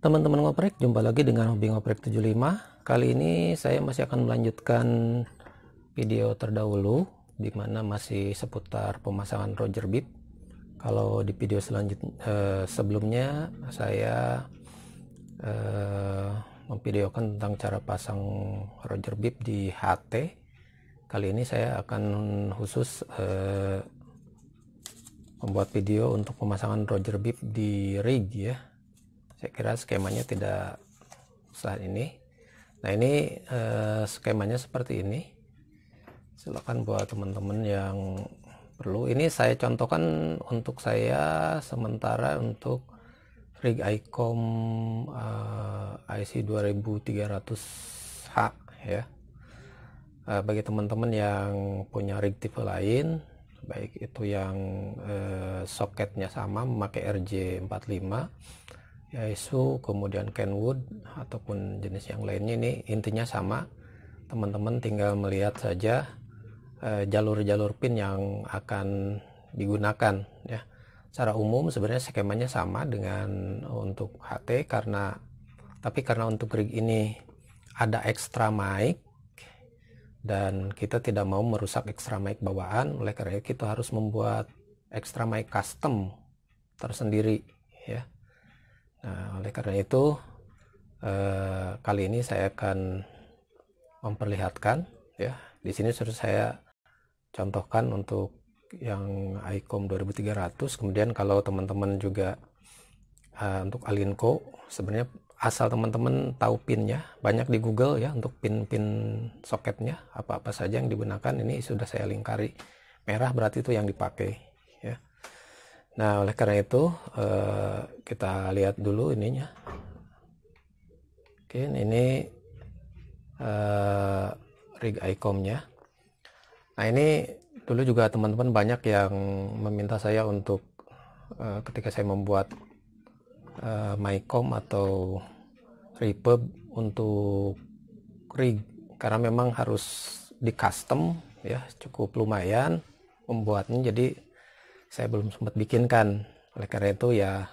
Teman-teman ngoprek, jumpa lagi dengan Hobi Ngoprek 75. Kali ini saya masih akan melanjutkan video terdahulu di mana masih seputar pemasangan Roger Bibb. Kalau di video sebelumnya saya memvideokan tentang cara pasang Roger Bibb di HT. Kali ini saya akan khusus membuat video untuk pemasangan Roger Bibb di rig ya. Saya kira skemanya tidak saat ini. Nah ini skemanya seperti ini. Silakan buat teman-teman yang perlu. Ini saya contohkan untuk saya sementara untuk rig ICOM IC 2300H ya. Bagi teman-teman yang punya rig tipe lain, baik itu yang soketnya sama memakai RJ45, Yaesu, kemudian Kenwood ataupun jenis yang lainnya, ini intinya sama. Teman-teman tinggal melihat saja jalur-jalur pin yang akan digunakan ya. Secara umum sebenarnya skemanya sama dengan untuk HT tapi karena untuk rig ini ada extra mic dan kita tidak mau merusak extra mic bawaan, oleh karena itu kita harus membuat extra mic custom tersendiri ya. Nah, oleh karena itu kali ini saya akan memperlihatkan ya. Di sini sudah saya contohkan untuk yang ICOM 2300. Kemudian kalau teman-teman juga untuk Alinco, sebenarnya asal teman-teman tahu pinnya, banyak di Google ya untuk pin-pin soketnya apa-apa saja yang digunakan. Ini sudah saya lingkari merah, berarti itu yang dipakai ya. Nah, oleh karena itu kita lihat dulu ininya. Oke, ini rig ICOM-nya. Nah, ini dulu juga teman-teman banyak yang meminta saya untuk ketika saya membuat MyCom atau Repub untuk rig, karena memang harus di custom ya, cukup lumayan membuatnya, jadi saya belum sempat bikinkan. Oleh karena itu ya,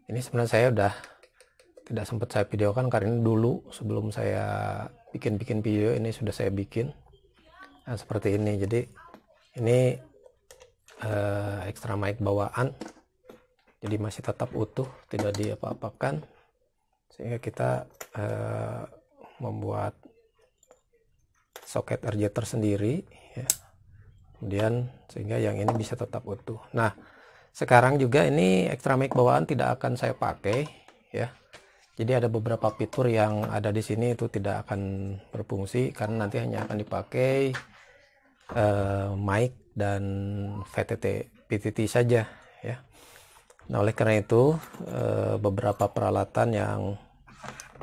ini sebenarnya saya udah tidak sempat saya videokan karena ini dulu sebelum saya bikin video ini sudah saya bikin. Nah, seperti ini. Jadi ini extra mic bawaan, jadi masih tetap utuh, tidak diapa-apakan, sehingga kita membuat soket RJ tersendiri ya. Kemudian sehingga yang ini bisa tetap utuh. Nah, sekarang juga ini extra mic bawaan tidak akan saya pakai ya. Jadi ada beberapa fitur yang ada di sini itu tidak akan berfungsi karena nanti hanya akan dipakai mic dan PTT saja ya. Nah, oleh karena itu beberapa peralatan yang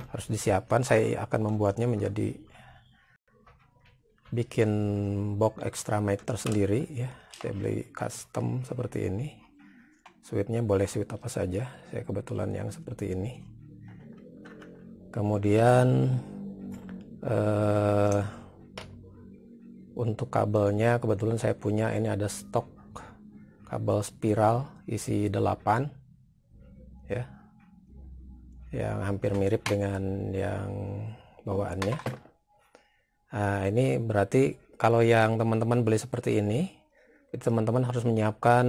harus disiapkan, saya akan membuatnya menjadi bikin box extra mic tersendiri ya. Saya beli custom seperti ini. Switchnya boleh switch apa saja, saya kebetulan yang seperti ini. Kemudian untuk kabelnya kebetulan saya punya, ini ada stok kabel spiral isi 8 ya, yang hampir mirip dengan yang bawaannya. Nah, ini berarti kalau yang teman-teman beli seperti ini, teman-teman harus menyiapkan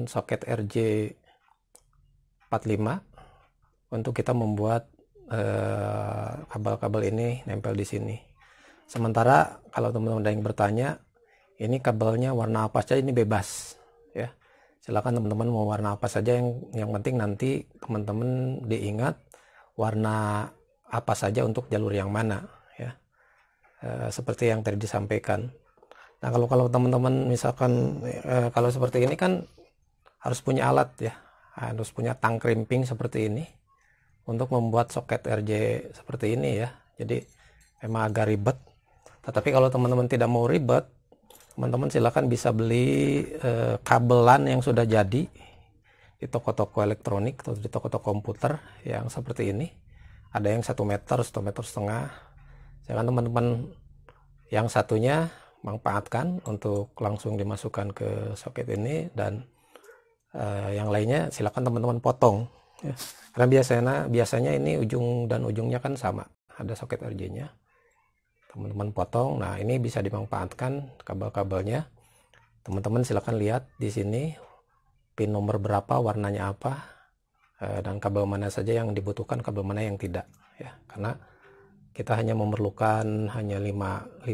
soket RJ45 untuk kita membuat kabel-kabel ini nempel di sini. Sementara kalau teman-teman ada yang bertanya, ini kabelnya warna apa saja, ini bebas ya. Silakan teman-teman mau warna apa saja, yang penting nanti teman-teman diingat warna apa saja untuk jalur yang mana ya. Seperti yang tadi disampaikan. Nah, kalau teman-teman misalkan kalau seperti ini kan harus punya alat ya, harus punya tang crimping seperti ini untuk membuat soket RJ seperti ini ya. Jadi memang agak ribet. Tetapi kalau teman-teman tidak mau ribet, teman-teman silakan bisa beli kabelan yang sudah jadi di toko-toko elektronik atau di toko-toko komputer yang seperti ini. Ada yang 1 meter, 1,5 meter. Silakan teman-teman yang satunya manfaatkan untuk langsung dimasukkan ke soket ini, dan yang lainnya silakan teman-teman potong ya. Karena biasanya ini ujung dan ujungnya kan sama, ada soket RJ-nya. Teman-teman potong. Nah, ini bisa dimanfaatkan kabel-kabelnya. Teman-teman silakan lihat di sini pin nomor berapa, warnanya apa, dan kabel mana saja yang dibutuhkan, kabel mana yang tidak, ya. Karena kita hanya memerlukan hanya 5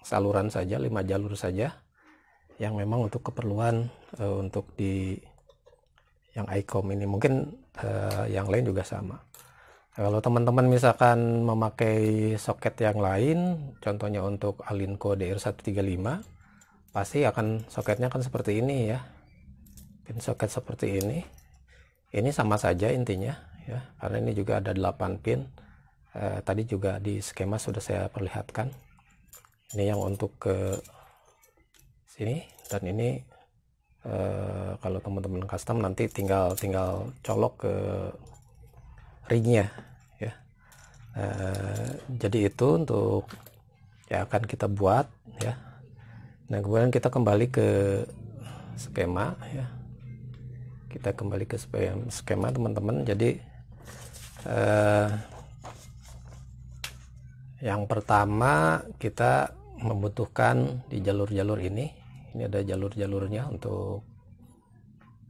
saluran saja, 5 jalur saja yang memang untuk keperluan untuk di yang ICOM ini. Mungkin yang lain juga sama. Kalau teman-teman misalkan memakai soket yang lain, contohnya untuk Alinco DR135, pasti akan soketnya akan seperti ini ya. Pin soket seperti ini. Ini sama saja intinya ya, karena ini juga ada 8 pin. Tadi juga di skema sudah saya perlihatkan. Ini yang untuk ke sini, dan ini kalau teman-teman custom nanti tinggal colok ke ringnya ya. Jadi itu untuk yang akan kita buat ya. Nah, kemudian kita kembali ke skema ya. Kita kembali ke skema teman-teman. Jadi yang pertama kita membutuhkan di jalur-jalur ini ada jalur-jalurnya untuk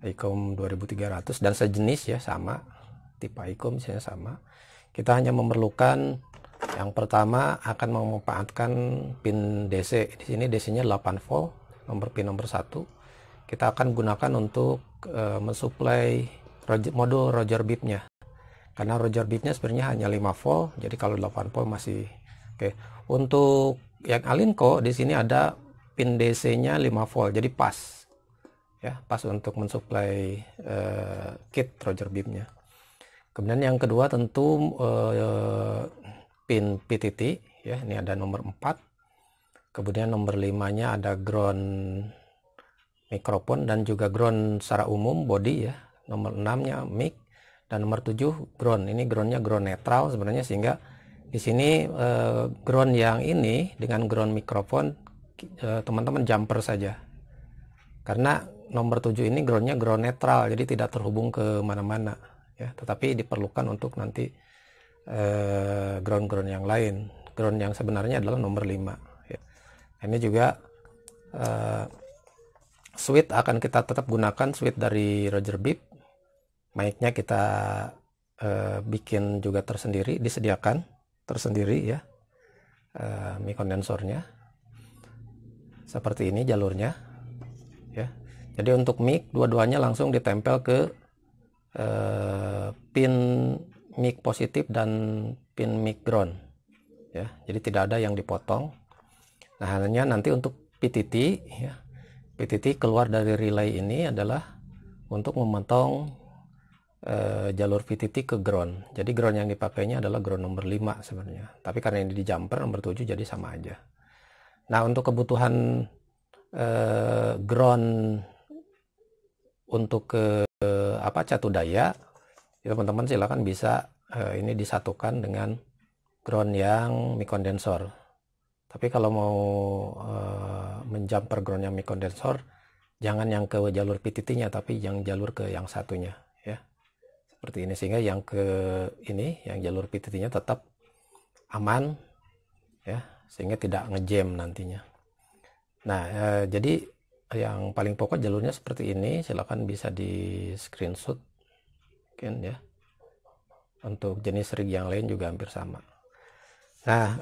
ICOM 2300 dan sejenis ya, sama tipe ICOM misalnya sama. Kita hanya memerlukan yang pertama akan memanfaatkan pin DC. Di sini DC-nya 8 volt, pin nomor 1. Kita akan gunakan untuk mensuplai modul Roger Bib-nya. Karena Roger Bib-nya sebenarnya hanya 5 volt, jadi kalau 8 volt masih oke. Untuk yang Alinco di sini ada pin DC-nya 5 volt, jadi pas. Ya, pas untuk mensuplai kit Roger Bib-nya. Kemudian yang kedua tentu pin PTT ya, ini ada nomor 4. Kemudian nomor 5-nya ada ground mikrofon dan juga ground secara umum body ya. Nomor 6-nya mic dan nomor 7 ground. Ini groundnya ground netral sebenarnya, sehingga di sini ground yang ini dengan ground mikrofon teman-teman jumper saja. Karena nomor 7 ini groundnya ground netral, jadi tidak terhubung ke mana-mana ya, tetapi diperlukan untuk nanti ground-ground yang lain. Ground yang sebenarnya adalah nomor 5 ya. Ini juga switch akan kita tetap gunakan switch dari Roger Bib. Mic-nya kita bikin juga tersendiri, disediakan tersendiri ya, mic kondensornya seperti ini jalurnya ya. Jadi untuk mic dua-duanya langsung ditempel ke pin mic positif dan pin mic ground ya, jadi tidak ada yang dipotong. Nah, hanya nanti untuk PTT ya, PTT keluar dari relay ini adalah untuk memotong jalur PTT ke ground. Jadi ground yang dipakainya adalah ground nomor 5 sebenarnya, tapi karena ini di jumper nomor 7 jadi sama aja. Nah, untuk kebutuhan ground untuk ke catu daya, ya, teman-teman silakan bisa ini disatukan dengan ground yang mic kondensor. Tapi kalau mau menjumper ground yang mic kondensor, jangan yang ke jalur PTT-nya, tapi yang jalur ke yang satunya ya. Seperti ini, sehingga yang ke ini yang jalur PTT-nya tetap aman ya, sehingga tidak ngejam nantinya. Nah, jadi yang paling pokok jalurnya seperti ini, silakan bisa di screenshot mungkin ya. Untuk jenis rig yang lain juga hampir sama. Nah,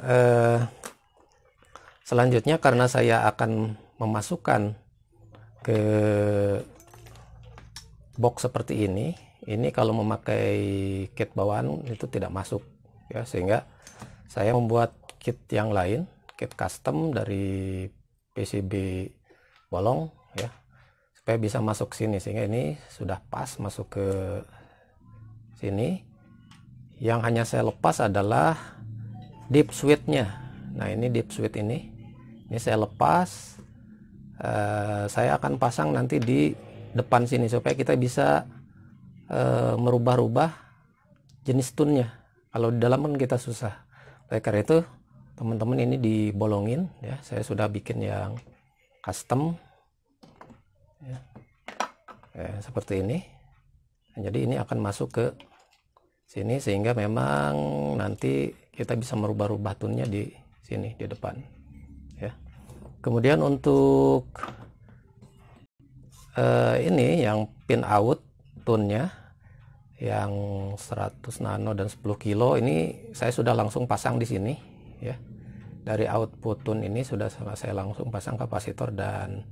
selanjutnya karena saya akan memasukkan ke box seperti ini kalau memakai kit bawaan itu tidak masuk ya, sehingga saya membuat kit yang lain, kit custom dari PCB bolong ya, supaya bisa masuk sini, sehingga ini sudah pas masuk ke sini. Yang hanya saya lepas adalah deep switch-nya. Nah, ini deep switch ini saya lepas. Saya akan pasang nanti di depan sini supaya kita bisa merubah-rubah jenis tunnya. Kalau di dalam kan kita susah. Oleh karena itu teman-teman ini dibolongin ya. Saya sudah bikin yang custom ya. Seperti ini Nah, jadi ini akan masuk ke sini sehingga memang nanti kita bisa merubah-rubah tunnya di sini di depan ya. Kemudian untuk ini yang pin out tunnya yang 100 nano dan 10 kilo ini saya sudah langsung pasang di sini ya. Dari output tune ini sudah saya langsung pasang kapasitor dan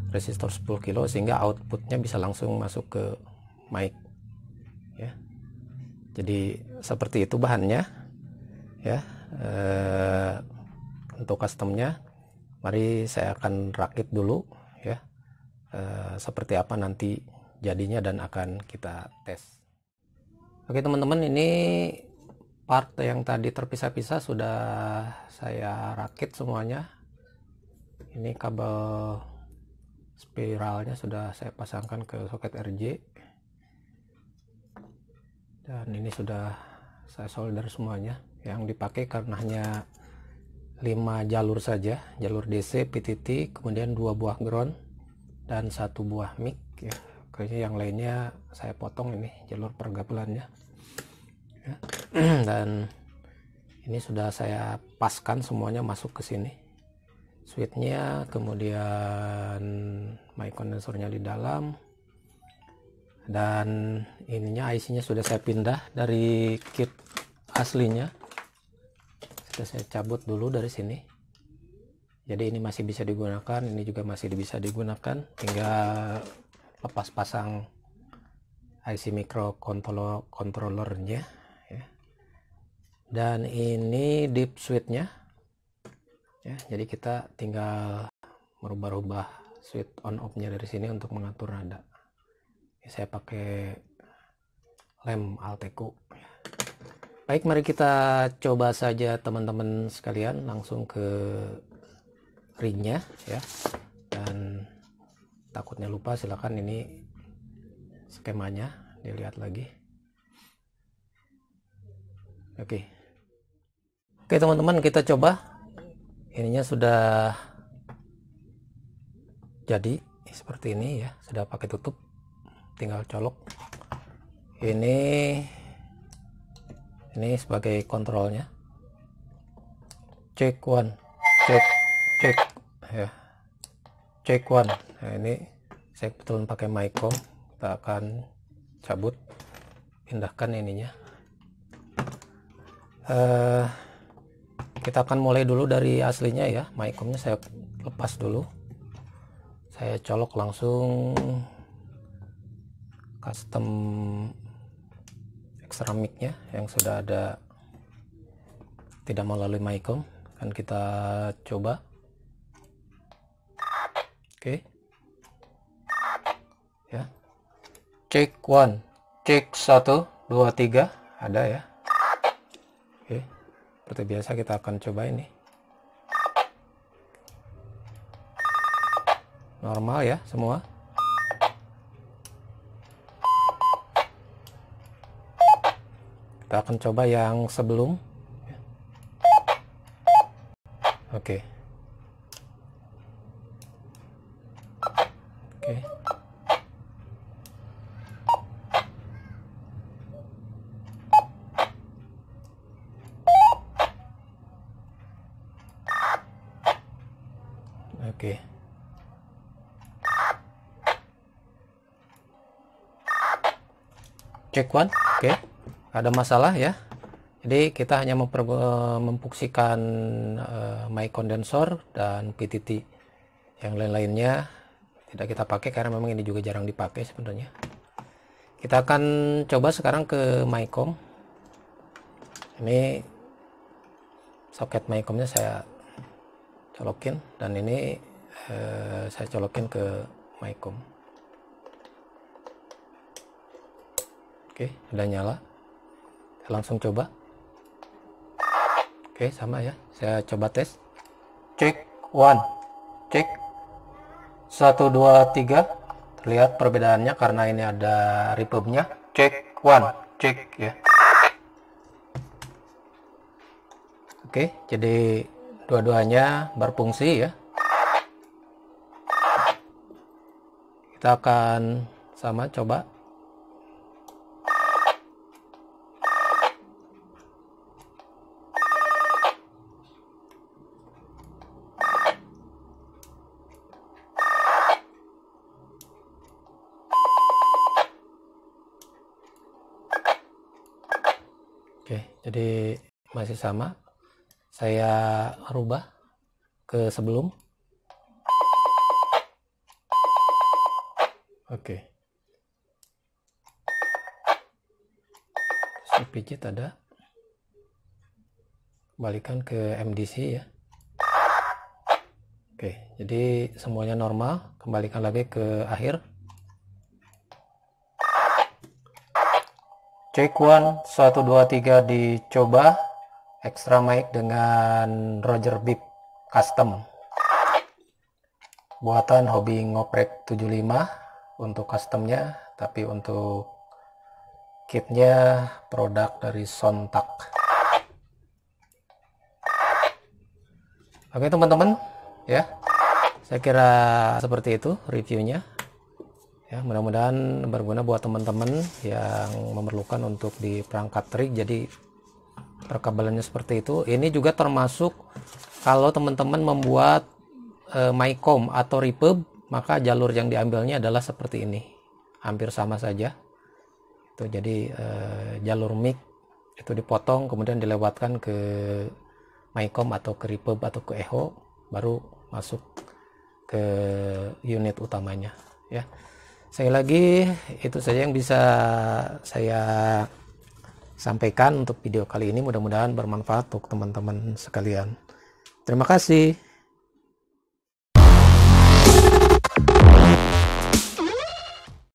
resistor 10 kilo sehingga outputnya bisa langsung masuk ke mic ya. Jadi seperti itu bahannya ya. Untuk customnya mari saya akan rakit dulu ya, seperti apa nanti jadinya dan akan kita tes. Oke teman-teman, ini part yang tadi terpisah-pisah sudah saya rakit semuanya. Ini kabel spiralnya sudah saya pasangkan ke soket RJ dan ini sudah saya solder semuanya. Yang dipakai karena hanya 5 jalur saja, jalur DC, PTT, kemudian 2 buah ground dan 1 buah mic ya. Kayaknya yang lainnya saya potong ini jalur pergabelannya ya. Dan ini sudah saya paskan semuanya masuk ke sini, switchnya, kemudian mic kondensornya di dalam, dan ininya IC nya sudah saya pindah dari kit aslinya, sudah saya cabut dulu dari sini. Jadi ini masih bisa digunakan, ini juga masih bisa digunakan, tinggal lepas pasang IC microcontrollernya ya. Dan ini deep switchnya ya, jadi kita tinggal merubah-rubah switch on off nya dari sini untuk mengatur nada ya. Saya pakai lem Alteco ya. Baik, mari kita coba saja teman-teman sekalian langsung ke ringnya ya. Dan takutnya lupa, silakan ini skemanya dilihat lagi. Oke teman-teman, kita coba. Ininya sudah jadi seperti ini ya, sudah pakai tutup, tinggal colok. Ini sebagai kontrolnya. Check one, check ya, check one. Nah, ini saya kebetulan pakai micro, kita akan cabut, pindahkan ininya. Kita akan mulai dulu dari aslinya ya. Micromnya saya lepas dulu, saya colok langsung custom extra mic-nya yang sudah ada, tidak melalui microm. Kan kita coba. Oke ya, check one, check 1 2 3, ada ya. Oke, seperti biasa kita akan coba ini normal ya semua. Kita akan coba yang sebelum. Oke. Oke. Check one. Oke. Ada masalah ya. Jadi kita hanya memfungsikan mic kondensor dan PTT. Yang lain-lainnya tidak kita pakai karena memang ini juga jarang dipakai sebenarnya. Kita akan coba sekarang ke microm. Ini soket micromnya saya colokin dan ini saya colokin ke microm. Oke, udah nyala. Saya langsung coba. Oke, sama ya. Saya coba tes. Cek one, cek 1 2 3. Terlihat perbedaannya karena ini ada reverbnya. Cek one, cek ya. Oke, jadi dua-duanya berfungsi ya. Kita akan sama coba Oke, jadi masih sama. Saya rubah ke sebelum. Oke. Si pijit ada. Kembalikan ke MDC ya. Oke, jadi semuanya normal. Kembalikan lagi ke akhir. Check 1, 1, 2, 3 dicoba. Extra mic dengan Roger Bibb custom. Buatan Hobi Ngoprek 75 untuk customnya, tapi untuk kitnya produk dari Sontak. Oke teman-teman, ya, saya kira seperti itu reviewnya. Ya, mudah-mudahan berguna buat teman-teman yang memerlukan untuk di perangkat trig. Jadi perkabelannya seperti itu. Ini juga termasuk kalau teman-teman membuat MyCom atau Reverb, maka jalur yang diambilnya adalah seperti ini, hampir sama saja. Itu jadi jalur mic itu dipotong kemudian dilewatkan ke MyCom atau ke Reverb atau ke Echo, baru masuk ke unit utamanya ya. Sekali lagi itu saja yang bisa saya sampaikan untuk video kali ini. Mudah-mudahan bermanfaat untuk teman-teman sekalian. Terima kasih.